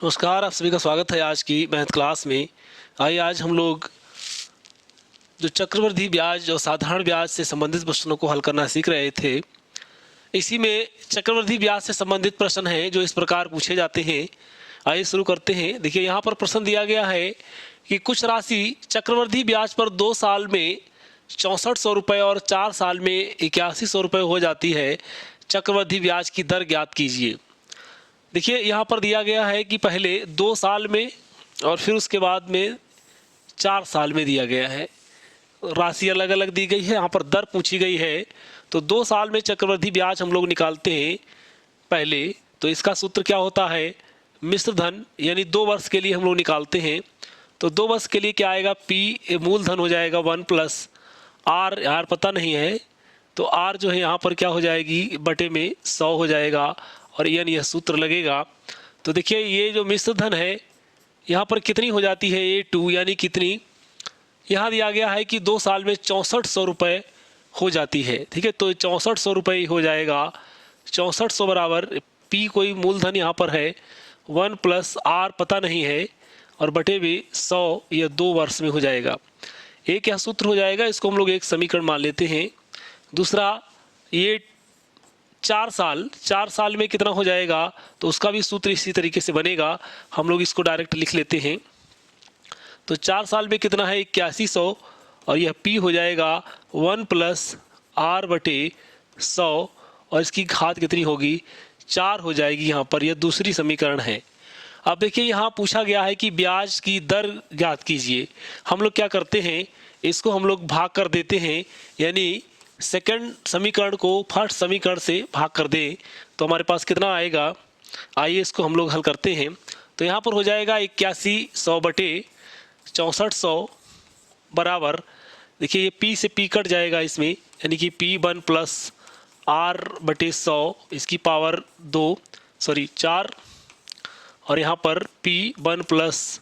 नमस्कार, आप सभी का स्वागत है आज की मैथ क्लास में। आइए आज हम लोग जो चक्रवृद्धि ब्याज और साधारण ब्याज से संबंधित प्रश्नों को हल करना सीख रहे थे। इसी में चक्रवृद्धि ब्याज से संबंधित प्रश्न हैं जो इस प्रकार पूछे जाते हैं। आइए शुरू करते हैं। देखिए यहाँ पर प्रश्न दिया गया है कि कुछ राशि चक्रवृद्धि ब्याज पर 2 साल में 6400 रुपये और 4 साल में 8100 रुपये हो जाती है। चक्रवृद्धि ब्याज की दर ज्ञात कीजिए। देखिए यहाँ पर दिया गया है कि पहले 2 साल में और फिर उसके बाद में 4 साल में दिया गया है। राशि अलग अलग दी गई है, यहाँ पर दर पूछी गई है। तो 2 साल में चक्रवृद्धि ब्याज हम लोग निकालते हैं पहले। तो इसका सूत्र क्या होता है, मिश्र धन, यानी 2 वर्ष के लिए हम लोग निकालते हैं। तो 2 वर्ष के लिए क्या आएगा, पी मूलधन हो जाएगा 1 प्लस आर, यार पता नहीं है तो आर जो है यहाँ पर क्या हो जाएगी, बटे में 100 हो जाएगा और एन यह सूत्र लगेगा। तो देखिए ये जो मिश्र धन है यहाँ पर कितनी हो जाती है, A2 यानी कितनी, यहाँ दिया गया है कि 2 साल में 6400 रुपये हो जाती है। ठीक है, तो 6400 रुपये हो जाएगा। 6400 बराबर P कोई मूलधन यहाँ पर है 1 प्लस आर पता नहीं है और बटे में 100, यह 2 वर्ष में हो जाएगा। एक यह सूत्र हो जाएगा, इसको हम लोग एक समीकरण मान लेते हैं। दूसरा ये 4 साल में कितना हो जाएगा, तो उसका भी सूत्र इसी तरीके से बनेगा। हम लोग इसको डायरेक्ट लिख लेते हैं। तो 4 साल में कितना है 8100 और यह P हो जाएगा 1 प्लस आर बटे 100 और इसकी घात कितनी होगी, 4 हो जाएगी। यहाँ पर यह दूसरी समीकरण है। अब देखिए यहाँ पूछा गया है कि ब्याज की दर ज्ञात कीजिए। हम लोग क्या करते हैं, इसको हम लोग भाग कर देते हैं, यानी सेकंड समीकरण को फर्स्ट समीकरण से भाग कर दें तो हमारे पास कितना आएगा। आइए इसको हम लोग हल करते हैं। तो यहाँ पर हो जाएगा 8100 बटे 6400 बराबर, देखिए ये P से P कट जाएगा इसमें, यानी कि P1 प्लस आर बटे 100 इसकी पावर 4 और यहाँ पर P1 प्लस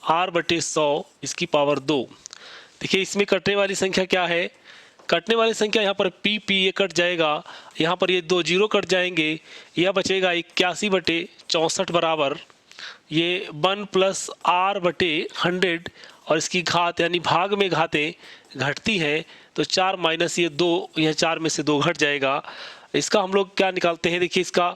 आर बटे 100 इसकी पावर 2। देखिए इसमें कटने वाली संख्या क्या है, कटने वाली संख्या यहाँ पर P ये कट जाएगा, यहाँ पर ये 2 जीरो कट जाएंगे, यह बचेगा 81 बटे 64 बराबर ये 1 प्लस आर बटे 100 और इसकी घात यानी भाग में घातें घटती हैं तो 4 माइनस ये 2, यह 4 में से 2 घट जाएगा। इसका हम लोग क्या निकालते हैं, देखिए इसका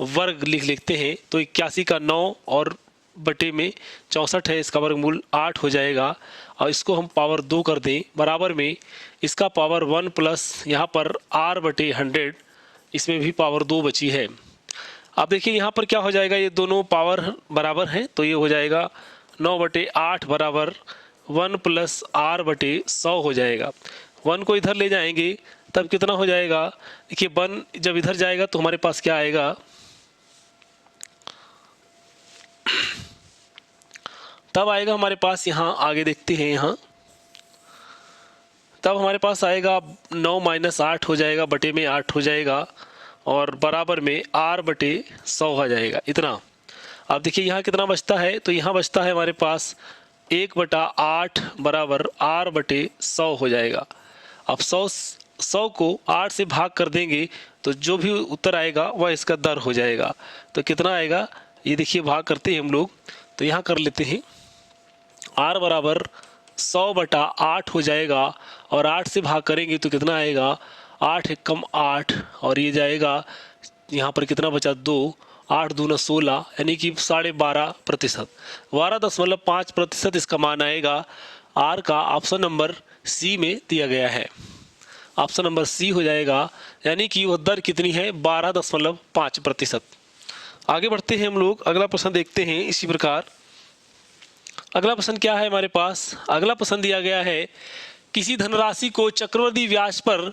वर्ग लिख लेते हैं। तो 81 का 9 और बटे में 64 है, इसका वर्गमूल 8 हो जाएगा और इसको हम पावर 2 कर दें बराबर में इसका पावर 1 प्लस यहाँ पर आर बटे 100, इसमें भी पावर 2 बची है। अब देखिए यहाँ पर क्या हो जाएगा, ये दोनों पावर बराबर हैं तो ये हो जाएगा 9 बटे 8 बराबर 1 प्लस आर बटे 100 हो जाएगा। 1 को इधर ले जाएंगे तब कितना हो जाएगा, देखिए 1 जब इधर जाएगा तो हमारे पास क्या आएगा, तब आएगा हमारे पास, यहाँ आगे देखते हैं, यहाँ तब हमारे पास आएगा 9 माइनस 8 हो जाएगा, बटे में 8 हो जाएगा और बराबर में आर बटे 100 हो जाएगा इतना। अब देखिए यहाँ कितना बचता है, तो यहाँ बचता है हमारे पास 1 बटा 8 बराबर आर बटे 100 हो जाएगा। अब 100 को 8 से भाग कर देंगे तो जो भी उत्तर आएगा वह इसका दर हो जाएगा। तो कितना आएगा, ये देखिए भाग करते हैं हम लोग, तो यहाँ कर लेते हैं, आर बराबर 100 बटा 8 हो जाएगा और 8 से भाग करेंगे तो कितना आएगा, 8 एकम 8 और ये जाएगा यहाँ पर कितना बचा 2, 8 दूना 16 यानी कि 12.5%, 12.5% इसका मान आएगा। आर का ऑप्शन नंबर सी में दिया गया है, ऑप्शन नंबर सी हो जाएगा, यानी कि वह दर कितनी है 12.5%। आगे बढ़ते हैं हम लोग, अगला प्रश्न देखते हैं इसी प्रकार। अगला प्रश्न क्या है हमारे पास, अगला प्रश्न दिया गया है किसी धनराशि को चक्रवृद्धि ब्याज पर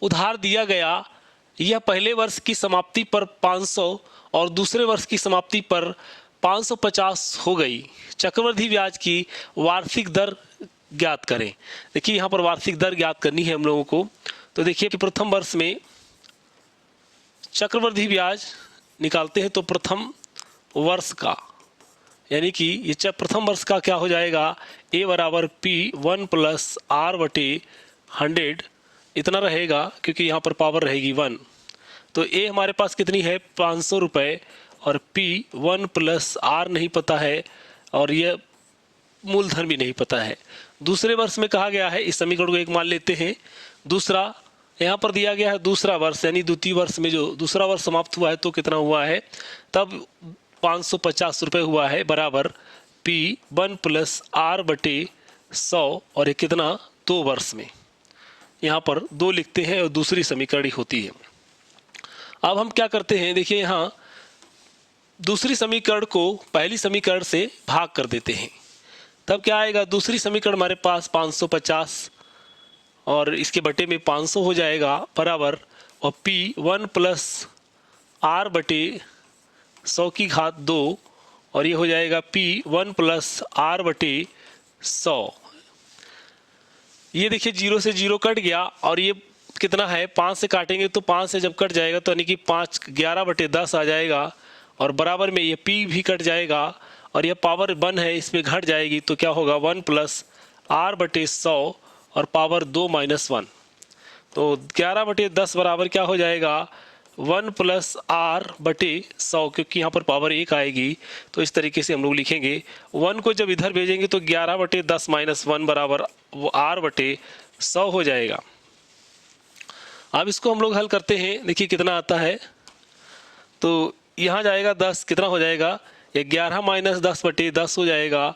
उधार दिया गया, यह पहले वर्ष की समाप्ति पर 500 और दूसरे वर्ष की समाप्ति पर 550 हो गई। चक्रवृद्धि ब्याज की वार्षिक दर ज्ञात करें। देखिए यहाँ पर वार्षिक दर ज्ञात करनी है हम लोगों को। तो देखिए कि प्रथम वर्ष में चक्रवृद्धि ब्याज निकालते हैं तो प्रथम वर्ष का, यानी कि ये प्रथम वर्ष का क्या हो जाएगा, ए बराबर P1 प्लस आर बटे 100 इतना रहेगा, क्योंकि यहाँ पर पावर रहेगी 1। तो ए हमारे पास कितनी है 500 रुपये और P1 प्लस R नहीं पता है और यह मूलधन भी नहीं पता है। दूसरे वर्ष में कहा गया है, इस समीकरण को एक मान लेते हैं। दूसरा यहाँ पर दिया गया है दूसरा वर्ष, यानी द्वितीय वर्ष में जो दूसरा वर्ष समाप्त हुआ है तो कितना हुआ है, तब 550 रुपये हुआ है, बराबर P1 प्लस R बटे 100 और ये कितना 2 वर्ष में, यहाँ पर 2 लिखते हैं और दूसरी समीकरण होती है। अब हम क्या करते हैं, देखिए यहाँ दूसरी समीकरण को पहली समीकरण से भाग कर देते हैं, तब क्या आएगा, दूसरी समीकरण हमारे पास 550 और इसके बटे में 500 हो जाएगा, बराबर और P1 प्लस R बटे 100 की घात 2 और ये हो जाएगा P1 प्लस R बटे 100। ये देखिए 0 से 0 कट गया और ये कितना है, 5 से काटेंगे तो 5 से जब कट जाएगा तो यानी कि 11 बटे 10 आ जाएगा और बराबर में ये P भी कट जाएगा और यह पावर 1 है, इसमें घट जाएगी तो क्या होगा 1 प्लस R बटे 100 और पावर 2 माइनस 1, तो 11 बटे 10 बराबर क्या हो जाएगा 1 प्लस R बटे 100, क्योंकि यहाँ पर पावर 1 आएगी तो इस तरीके से हम लोग लिखेंगे। 1 को जब इधर भेजेंगे तो 11 बटे 10 माइनस 1 बराबर वो R बटे 100 हो जाएगा। अब इसको हम लोग हल करते हैं, देखिए कितना आता है, तो यहाँ जाएगा 10, कितना हो जाएगा 11 माइनस 10 बटे 10 हो जाएगा,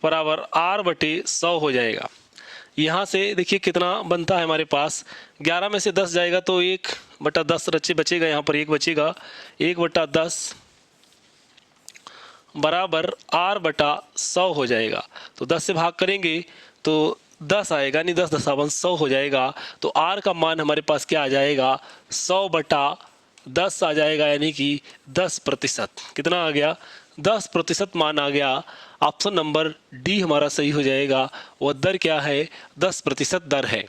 बराबर R बटे 100 हो जाएगा। यहाँ से देखिए कितना बनता है हमारे पास, 11 में से 10 जाएगा तो 1 बटा 10 बचेगा, यहाँ पर 1 बचेगा, 1 बटा 10 बराबर R बटा 100 हो जाएगा। तो 10 से भाग करेंगे तो 10 आएगा, यानी 10 दशांश 100 हो जाएगा। तो R का मान हमारे पास क्या आ जाएगा 100 बटा 10 आ जाएगा, यानी कि 10%। कितना आ गया 10% मान आ गया। ऑप्शन नंबर डी हमारा सही हो जाएगा। वह दर क्या है 10% दर है।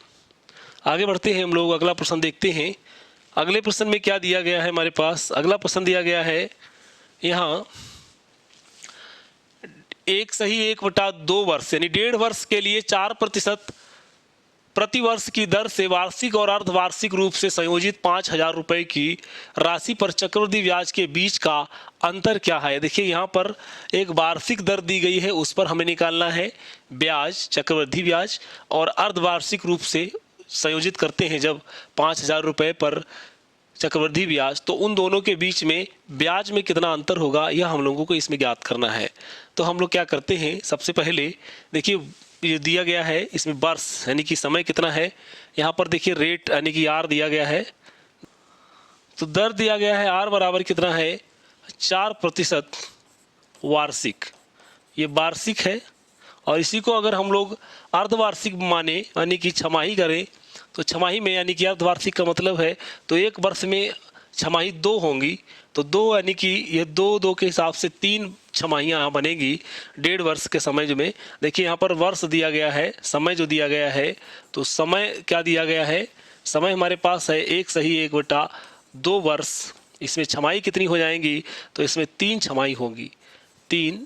आगे बढ़ते हैं हम लोग, अगला प्रश्न देखते हैं। अगले प्रश्न में क्या दिया गया है हमारे पास, अगला प्रश्न दिया गया है यहाँ 1/1/2 वर्ष यानी 1.5 वर्ष के लिए 4% प्रति वर्ष की दर से वार्षिक और अर्धवार्षिक रूप से संयोजित 5,000 रुपये की राशि पर चक्रवृद्धि ब्याज के बीच का अंतर क्या है। देखिए यहाँ पर एक वार्षिक दर दी गई है, उस पर हमें निकालना है ब्याज, चक्रवृद्धि ब्याज, और अर्धवार्षिक रूप से संयोजित करते हैं जब 5,000 रुपये पर चक्रवृद्धि ब्याज, तो उन दोनों के बीच में ब्याज में कितना अंतर होगा यह हम लोगों को इसमें ज्ञात करना है। तो हम लोग क्या करते हैं, सबसे पहले देखिए ये दिया गया है, इसमें वर्ष यानी कि समय कितना है, यहाँ पर देखिए रेट यानी कि R दिया गया है, तो दर दिया गया है R बराबर कितना है 4% वार्षिक, ये वार्षिक है। और इसी को अगर हम लोग अर्धवार्षिक माने यानी कि छमाही करें तो छमाही में यानी कि अर्धवार्षिक का मतलब है तो एक वर्ष में छमाही 2 होंगी, तो 2 यानी कि ये 2 के हिसाब से 3 छमाहियाँ यहाँ बनेगी 1.5 वर्ष के समय में। देखिए यहाँ पर वर्ष दिया गया है, समय जो दिया गया है, तो समय क्या दिया गया है, समय हमारे पास है 1/1/2 वर्ष। इसमें छमाही कितनी हो जाएंगी, तो इसमें 3 छमाही होंगी, 3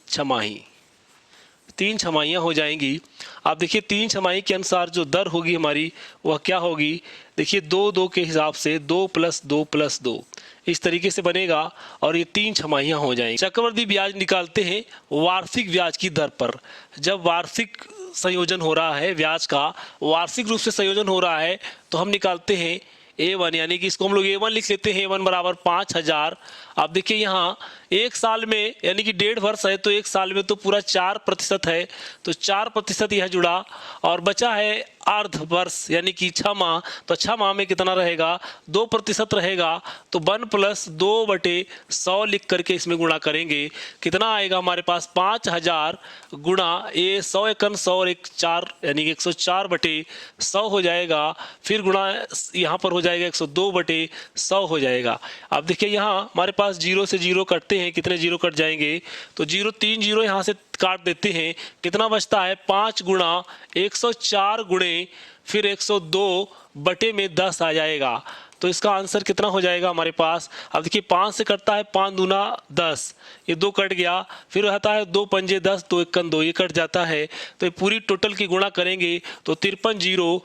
छमाहियाँ हो जाएंगी। आप देखिए 3 छमाही के अनुसार जो दर होगी हमारी वह क्या होगी, देखिए 2 के हिसाब से 2 + 2 + 2 इस तरीके से बनेगा और ये 3 छमाहियाँ हो जाएंगी। चक्रवृद्धि ब्याज निकालते हैं वार्षिक ब्याज की दर पर। जब वार्षिक संयोजन हो रहा है, ब्याज का वार्षिक रूप से संयोजन हो रहा है, तो हम निकालते हैं A1, यानी कि इसको हम लोग A1 लिख लेते हैं, A1 बराबर 5,000। आप देखिए यहाँ एक साल में यानी कि 1.5 वर्ष है तो एक साल में तो पूरा 4% है, तो 4% यह जुड़ा और बचा है अर्ध वर्ष यानी कि 6 माह, तो 6 माह में कितना रहेगा 2% रहेगा, तो 1 + 2/100 लिख करके इसमें गुणा करेंगे, कितना आएगा हमारे पास 5,000 गुणा ये 100 × 100 और 1 4 यानी कि 104/100 हो जाएगा, फिर गुणा यहाँ पर हो जाएगा 102/100 हो जाएगा। अब देखिए यहाँ हमारे पास 0 से 0 कटते हैं, कितने 0 कट जाएंगे, तो 3 0 यहाँ से काट देते हैं, कितना बचता है 5 गुणा 104 गुणे फिर 102/10 आ जाएगा। तो इसका आंसर कितना हो जाएगा हमारे पास, अब देखिए 5 से कटता है 5 दूना 10, ये 2 कट गया, फिर रहता है 2 पंजे 10, 2 एकन 2, ये कट जाता है, तो ये पूरी टोटल की गुणा करेंगे तो 53 0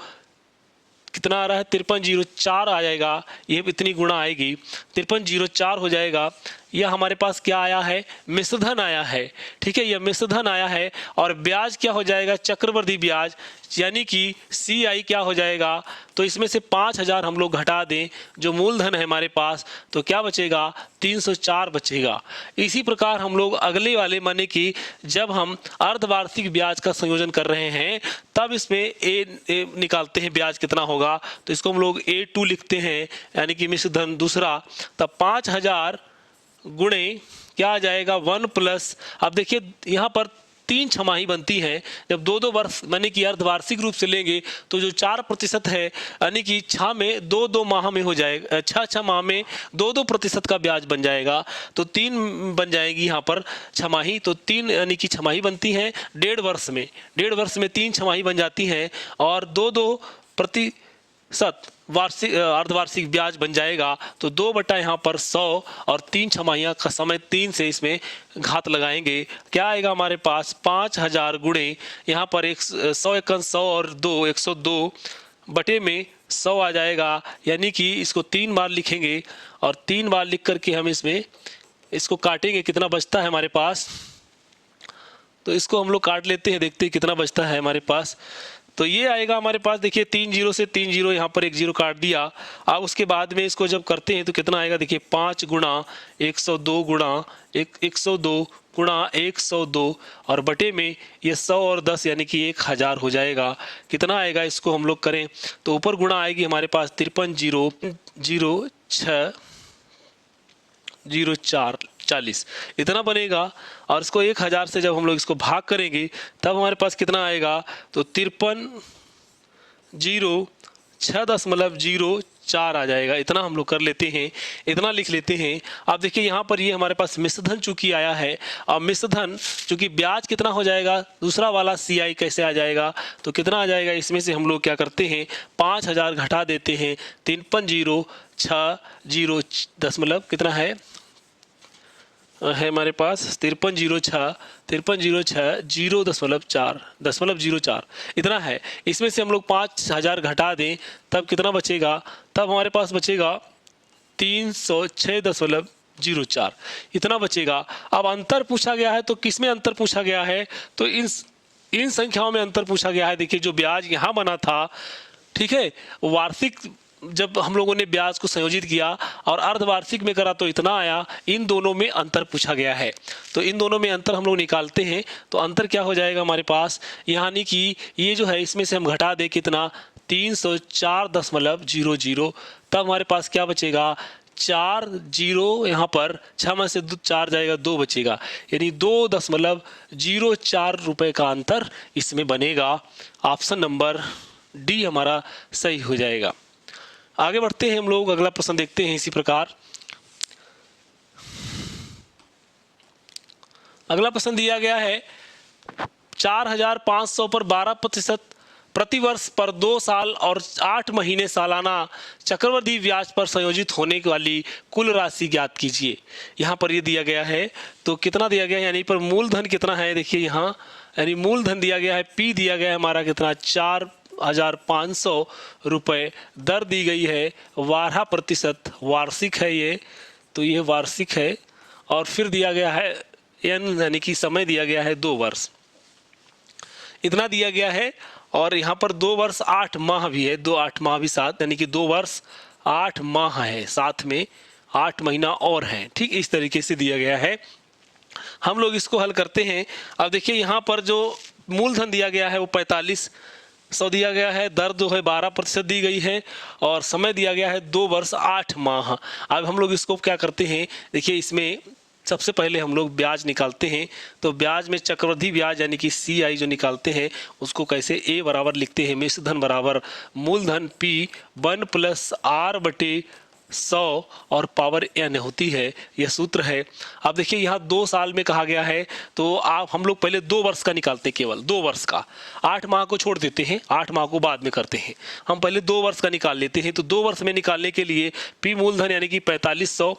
कितना आ रहा है 53 0 4 आ जाएगा, ये इतनी गुणा आएगी 53 0 4 हो जाएगा। यह हमारे पास क्या आया है, मिश्र धन आया है। ठीक है, यह मिश्र धन आया है और ब्याज क्या हो जाएगा, चक्रवृद्धि ब्याज, यानी कि CI क्या हो जाएगा, तो इसमें से 5000 हम लोग घटा दें जो मूलधन है हमारे पास, तो क्या बचेगा, 304 बचेगा। इसी प्रकार हम लोग अगले वाले माने कि जब हम अर्धवार्षिक ब्याज का संयोजन कर रहे हैं तब इसमें ए निकालते हैं ब्याज कितना होगा, तो इसको हम लोग A2 लिखते हैं, यानी कि मिश्र धन दूसरा। तब 5000 गुणे क्या आ जाएगा, 1 प्लस, अब देखिए यहाँ पर 3 छमाही बनती है। जब 2-2 वर्ष माने कि अर्धवार्षिक रूप से लेंगे तो जो 4% है, यानी कि 6 में 2-2 माह में हो जाएगा, 6 माह में 2-2 प्रतिशत का ब्याज बन जाएगा, तो 3 बन जाएगी यहाँ पर छमाही, तो 3 यानी कि छमाही बनती है 1.5 वर्ष में, 1.5 वर्ष में 3 छमाही बन जाती है और 2-2 प्रतिशत वार्षिक अर्धवार्षिक ब्याज बन जाएगा। तो 2 बटा यहाँ पर 100 और 3 छमाहियाँ का समय 3 से इसमें घात लगाएंगे, क्या आएगा हमारे पास, 5000 गुणे यहाँ पर 100 एकन 100 और 2 102 बटे में 100 आ जाएगा, यानी कि इसको 3 बार लिखेंगे और 3 बार लिख करके हम इसमें इसको काटेंगे, कितना बचता है हमारे पास, तो इसको हम लोग काट लेते हैं, देखते हैं कितना बचता है हमारे पास। तो ये आएगा हमारे पास, देखिए 3 जीरो से 3 जीरो, यहाँ पर 1 जीरो काट दिया। अब उसके बाद में इसको जब करते हैं तो कितना आएगा, देखिए 5 गुणा 102 गुणा 102 गुणा 102 और बटे में ये 100 और 10 यानी कि 1000 हो जाएगा। कितना आएगा, इसको हम लोग करें तो ऊपर गुणा आएगी हमारे पास 53,006,04 40 इतना बनेगा। और इसको 1000 से जब हम लोग इसको भाग करेंगे तब हमारे पास कितना आएगा, तो 53,006.04 आ जाएगा। इतना हम लोग कर लेते हैं, इतना लिख लेते हैं। अब देखिए यहाँ पर ये हमारे पास मिश्र धन चूंकि आया है, और मिश्र धन चूंकि ब्याज कितना हो जाएगा, दूसरा वाला CI कैसे आ जाएगा, तो कितना आ जाएगा, इसमें से हम लोग क्या करते हैं 5000 घटा देते हैं, 53,060 कितना है हमारे पास 53,006,0.04 इतना है। इसमें से हम लोग 5000 घटा दें तब कितना बचेगा, तब हमारे पास बचेगा 306.04 इतना बचेगा। अब अंतर पूछा गया है, तो किस में अंतर पूछा गया है, तो इन संख्याओं में अंतर पूछा गया है। देखिए जो ब्याज यहाँ बना था, ठीक है, वार्षिक जब हम लोगों ने ब्याज को संयोजित किया और अर्धवार्षिक में करा तो इतना आया, इन दोनों में अंतर पूछा गया है। तो इन दोनों में अंतर हम लोग निकालते हैं, तो अंतर क्या हो जाएगा हमारे पास, यानी कि ये जो है इसमें से हम घटा दें कितना 304.00, तब हमारे पास क्या बचेगा 4 जीरो, यहाँ पर 6 में से 4 जाएगा 2 बचेगा, यानी 2.04 रुपये का अंतर इसमें बनेगा। ऑप्शन नंबर डी हमारा सही हो जाएगा। आगे बढ़ते हैं हम लोग, अगला प्रश्न देखते हैं इसी प्रकार। अगला प्रश्न दिया गया है 4500 पर 12% प्रति वर्ष पर 2 साल और 8 महीने सालाना चक्रवृद्धि ब्याज पर संयोजित होने वाली कुल राशि ज्ञात कीजिए। यहाँ पर ये दिया गया है, तो कितना दिया गया है, यानी पर मूलधन कितना है, देखिए यहाँ यानी मूलधन दिया गया है, P दिया गया है हमारा कितना 4,500 रुपये, दर दी गई है 12% वार्षिक है ये, तो ये वार्षिक है। और फिर दिया गया है N यानी कि समय दिया गया है 2 वर्ष, इतना दिया गया है। और यहाँ पर 2 वर्ष 8 माह भी है, 8 माह भी साथ, यानी कि 2 वर्ष 8 माह है, साथ में 8 महीना और हैं। ठीक इस तरीके से दिया गया है। हम लोग इसको हल करते हैं। अब देखिए यहाँ पर जो मूलधन दिया गया है वो 4500 दिया गया है, दर जो है 12% दी गई है और समय दिया गया है 2 वर्ष 8 माह। अब हम लोग इसको क्या करते हैं, देखिए इसमें सबसे पहले हम लोग ब्याज निकालते हैं। तो ब्याज में चक्रवृद्धि ब्याज यानी कि CI जो निकालते हैं उसको कैसे A बराबर लिखते हैं, मिश्र धन बराबर मूलधन P 1 + R/100 और पावर N होती है, यह सूत्र है। अब देखिए यहाँ 2 साल में कहा गया है, तो आप हम लोग पहले 2 वर्ष का निकालते हैं, केवल 2 वर्ष का, 8 माह को छोड़ देते हैं, 8 माह को बाद में करते हैं। हम पहले 2 वर्ष का निकाल लेते हैं। तो 2 वर्ष में निकालने के लिए P मूलधन यानी कि 4500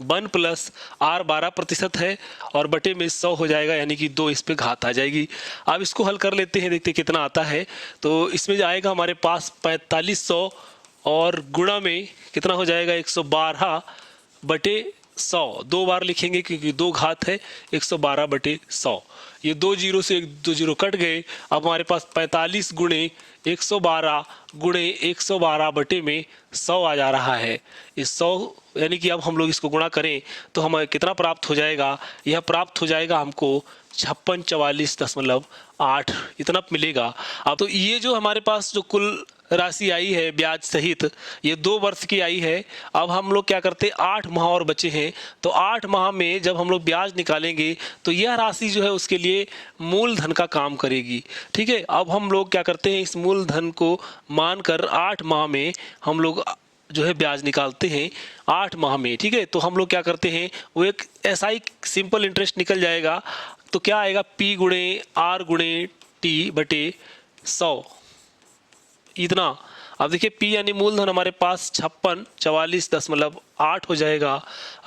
1 + R 12% है और बटे में 100 हो जाएगा, यानी कि 2 इस पे घात आ जाएगी। अब इसको हल कर लेते हैं, देखते कितना आता है। तो इसमें आएगा हमारे पास 4500 और गुणा में कितना हो जाएगा 112 बटे 100 दो बार लिखेंगे क्योंकि दो घात है 112/100। ये दो जीरो से एक दो जीरो कट गए। अब हमारे पास 45 गुणे 112 गुणे 112/100 आ जा रहा है। इस 100 यानी कि अब हम लोग इसको गुणा करें तो हमें कितना प्राप्त हो जाएगा? यह प्राप्त हो जाएगा हमको 5644.8 इतना मिलेगा। अब तो ये जो हमारे पास जो कुल राशि आई है ब्याज सहित, ये 2 वर्ष की आई है। अब हम लोग क्या करते हैं, 8 माह और बचे हैं, तो 8 माह में जब हम लोग ब्याज निकालेंगे तो यह राशि जो है उसके लिए मूलधन का काम करेगी। ठीक है, अब हम लोग क्या करते हैं, इस मूलधन को मानकर 8 माह में हम लोग जो है ब्याज निकालते हैं 8 माह में। ठीक है, तो हम लोग क्या करते हैं, वो एक ऐसा ही सिंपल इंटरेस्ट निकल जाएगा। तो क्या आएगा, P गुणे R गुणे T/100 इतना। अब देखिए P यानी मूलधन हमारे पास 5644.8 हो जाएगा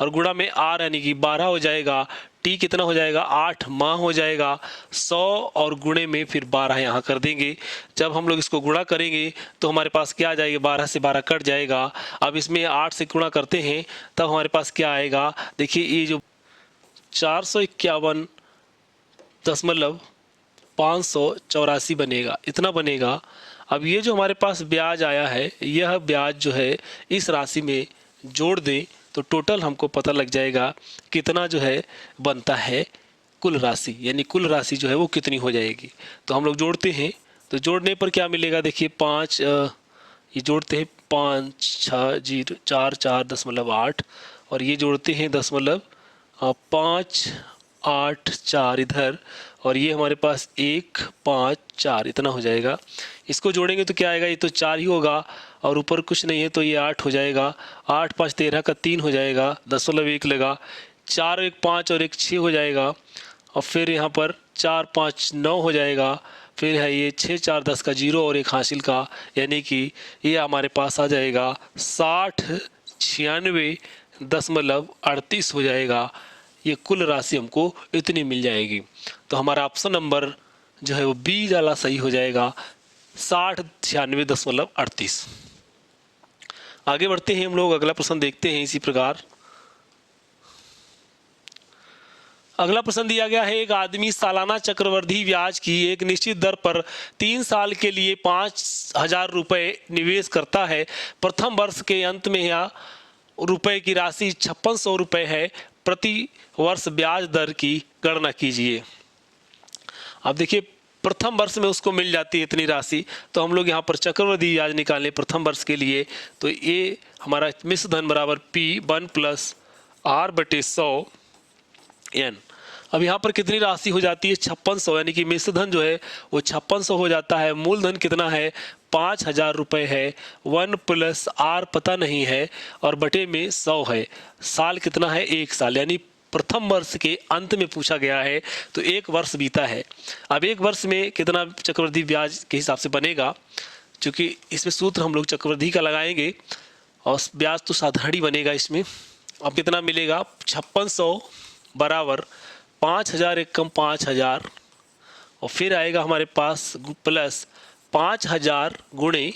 और गुणा में R यानी कि 12 हो जाएगा। T कितना हो जाएगा, 8 माह हो जाएगा। 100 और गुणे में फिर 12 यहाँ कर देंगे। जब हम लोग इसको गुणा करेंगे तो हमारे पास क्या आ जाएगा, 12 से 12 कट जाएगा। अब इसमें 8 से गुणा करते हैं तब हमारे पास क्या आएगा, देखिए ये जो 451.584 बनेगा, इतना बनेगा। अब ये जो हमारे पास ब्याज आया है, यह ब्याज जो है इस राशि में जोड़ दें तो टोटल हमको पता लग जाएगा कितना जो है बनता है कुल राशि, यानी कुल राशि जो है वो कितनी हो जाएगी। तो हम लोग जोड़ते हैं, तो जोड़ने पर क्या मिलेगा, देखिए 5 ये जोड़ते हैं 5 6 0 4 4.8 और ये जोड़ते हैं 5 8 4 इधर और ये हमारे पास 1 5 4 इतना हो जाएगा। इसको जोड़ेंगे तो क्या आएगा, ये तो 4 ही होगा और ऊपर कुछ नहीं है तो ये 8 हो जाएगा। 8 5 13 का 3 हो जाएगा, 1 लगा, 4 1 5 और 1 6 हो जाएगा और फिर यहाँ पर 4 5 9 हो जाएगा। फिर है ये 6 4 10 का 0 और 1 हासिल का, यानी कि ये हमारे पास आ जाएगा 6096.38 हो जाएगा। ये कुल राशि हमको इतनी मिल जाएगी। तो हमारा ऑप्शन नंबर जो है वो बी वाला सही हो जाएगा, 6096.38। आगे बढ़ते हैं हम लोग, अगला प्रश्न देखते हैं इसी प्रकार। अगला प्रश्न दिया गया है, एक आदमी सालाना चक्रवृद्धि ब्याज की एक निश्चित दर पर 3 साल के लिए 5000 रुपये निवेश करता है। प्रथम वर्ष के अंत में यह रुपए की राशि 5600 रुपये है। प्रति वर्ष ब्याज दर की गणना कीजिए। अब देखिए प्रथम वर्ष में उसको मिल जाती है इतनी राशि, तो हम लोग यहाँ पर चक्रवृद्धि ब्याज निकालें प्रथम वर्ष के लिए, तो ये हमारा मिश्र धन बराबर P1 + R/100N। अब यहाँ पर कितनी राशि हो जाती है, 5600, यानी कि मिश्र धन जो है वो 5600 हो जाता है। मूलधन कितना है, 5000 रुपये है। 1 + R पता नहीं है और बटे में 100 है। साल कितना है, 1 साल, यानी प्रथम वर्ष के अंत में पूछा गया है तो 1 वर्ष बीता है। अब 1 वर्ष में कितना चक्रवृद्धि ब्याज के हिसाब से बनेगा, क्योंकि इसमें सूत्र हम लोग चक्रवृद्धि का लगाएंगे और ब्याज तो साधारण ही बनेगा इसमें। अब कितना मिलेगा, 5600 बराबर 5000 एक कम 5000 और फिर आएगा हमारे पास प्लस 5000 गुणे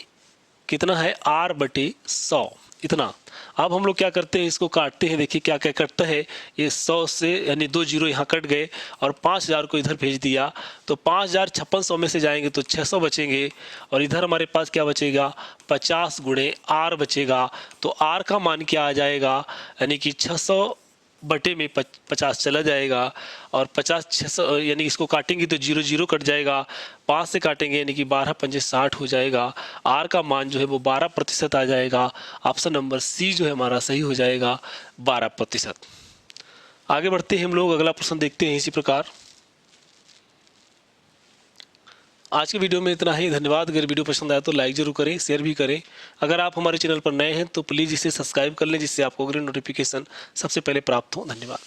कितना है, R/100 इतना। अब हम लोग क्या करते हैं, इसको काटते हैं। देखिए क्या क्या कटता है, ये 100 से यानी 2 जीरो यहाँ कट गए और 5000 को इधर भेज दिया, तो 5000 5600 में से जाएंगे तो 600 बचेंगे और इधर हमारे पास क्या बचेगा, 50 गुणे R बचेगा। तो R का मान क्या आ जाएगा, यानी कि 600 बटे में 50 चला जाएगा और 50 600 यानी इसको काटेंगे तो 0 0 कट जाएगा। 5 से काटेंगे यानी कि 12 पंजे 60 हो जाएगा। R का मान जो है वो 12% आ जाएगा। ऑप्शन नंबर सी जो है हमारा सही हो जाएगा, 12%। आगे बढ़ते हैं हम लोग, अगला प्रश्न देखते हैं इसी प्रकार। आज के वीडियो में इतना ही, धन्यवाद। अगर वीडियो पसंद आया तो लाइक जरूर करें, शेयर भी करें। अगर आप हमारे चैनल पर नए हैं तो प्लीज़ इसे सब्सक्राइब कर लें, जिससे आपको अगली नोटिफिकेशन सबसे पहले प्राप्त हो। धन्यवाद।